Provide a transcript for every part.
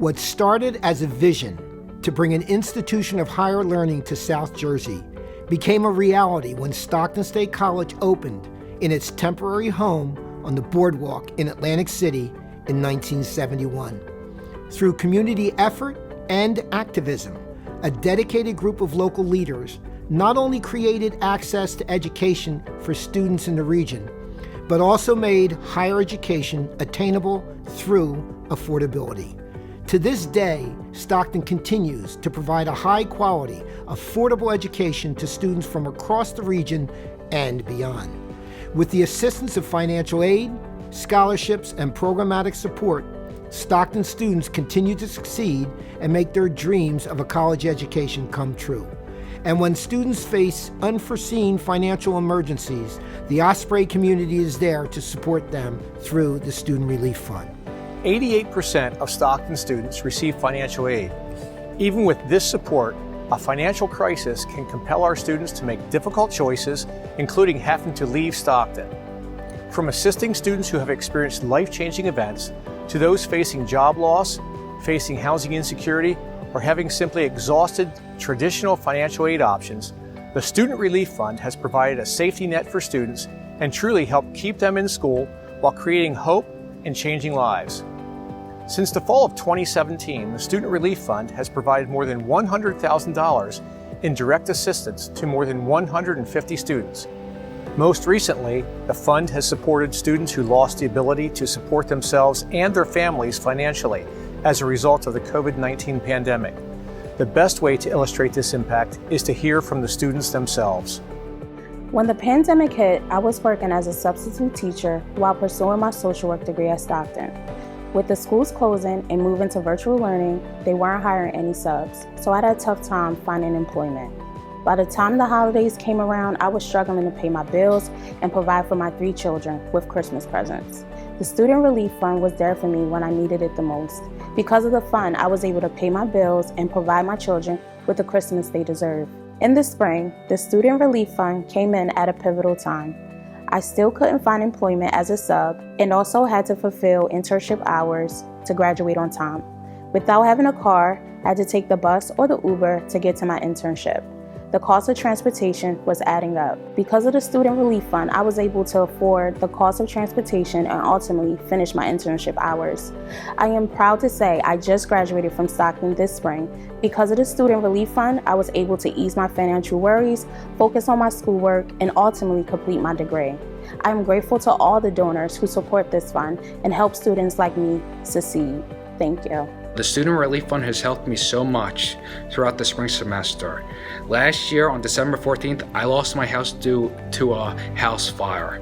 What started as a vision to bring an institution of higher learning to South Jersey became a reality when Stockton State College opened in its temporary home on the boardwalk in Atlantic City in 1971. Through community effort and activism, a dedicated group of local leaders not only created access to education for students in the region, but also made higher education attainable through affordability. To this day, Stockton continues to provide a high-quality, affordable education to students from across the region and beyond. With the assistance of financial aid, scholarships, and programmatic support, Stockton students continue to succeed and make their dreams of a college education come true. And when students face unforeseen financial emergencies, the Osprey community is there to support them through the Student Relief Fund. 88% of Stockton students receive financial aid. Even with this support, a financial crisis can compel our students to make difficult choices, including having to leave Stockton. From assisting students who have experienced life-changing events, to those facing job loss, facing housing insecurity, or having simply exhausted traditional financial aid options, the Student Relief Fund has provided a safety net for students and truly helped keep them in school while creating hope and changing lives. Since the fall of 2017, the Student Relief Fund has provided more than $100,000 in direct assistance to more than 150 students. Most recently, the fund has supported students who lost the ability to support themselves and their families financially as a result of the COVID-19 pandemic. The best way to illustrate this impact is to hear from the students themselves. When the pandemic hit, I was working as a substitute teacher while pursuing my social work degree at Stockton. With the schools closing and moving to virtual learning, they weren't hiring any subs, so I had a tough time finding employment. By the time the holidays came around, I was struggling to pay my bills and provide for my 3 children with Christmas presents. The Student Relief Fund was there for me when I needed it the most. Because of the fund, I was able to pay my bills and provide my children with the Christmas they deserve. In the spring, the Student Relief Fund came in at a pivotal time. I still couldn't find employment as a sub and also had to fulfill internship hours to graduate on time. Without having a car, I had to take the bus or the Uber to get to my internship. The cost of transportation was adding up. Because of the Student Relief Fund, I was able to afford the cost of transportation and ultimately finish my internship hours. I am proud to say I just graduated from Stockton this spring. Because of the Student Relief Fund, I was able to ease my financial worries, focus on my schoolwork, and ultimately complete my degree. I am grateful to all the donors who support this fund and help students like me succeed. Thank you. The Student Relief Fund has helped me so much throughout the spring semester. Last year on December 14th, I lost my house due to a house fire.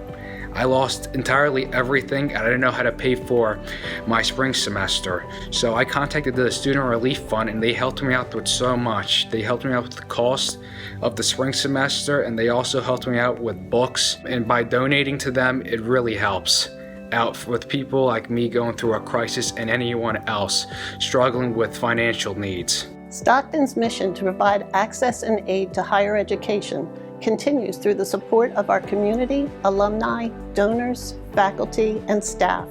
I lost entirely everything and I didn't know how to pay for my spring semester. So I contacted the Student Relief Fund and they helped me out with so much. They helped me out with the cost of the spring semester and they also helped me out with books. And by donating to them, it really helps out with people like me going through a crisis and anyone else struggling with financial needs. Stockton's mission to provide access and aid to higher education continues through the support of our community, alumni, donors, faculty, and staff.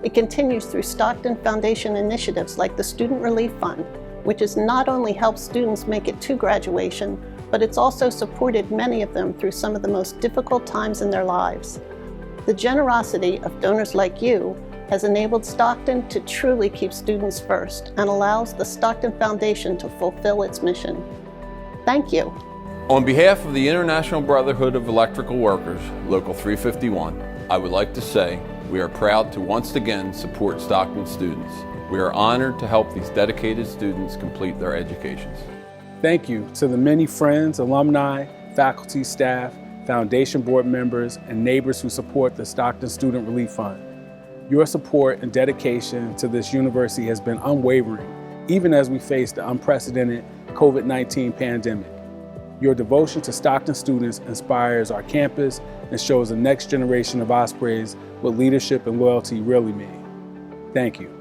It continues through Stockton Foundation initiatives like the Student Relief Fund, which has not only helped students make it to graduation, but it's also supported many of them through some of the most difficult times in their lives. The generosity of donors like you has enabled Stockton to truly keep students first and allows the Stockton Foundation to fulfill its mission. Thank you. On behalf of the International Brotherhood of Electrical Workers, Local 351, I would like to say we are proud to once again support Stockton students. We are honored to help these dedicated students complete their educations. Thank you to the many friends, alumni, faculty, staff, Foundation board members, and neighbors who support the Stockton Student Relief Fund. Your support and dedication to this university has been unwavering, even as we face the unprecedented COVID-19 pandemic. Your devotion to Stockton students inspires our campus and shows the next generation of Ospreys what leadership and loyalty really mean. Thank you.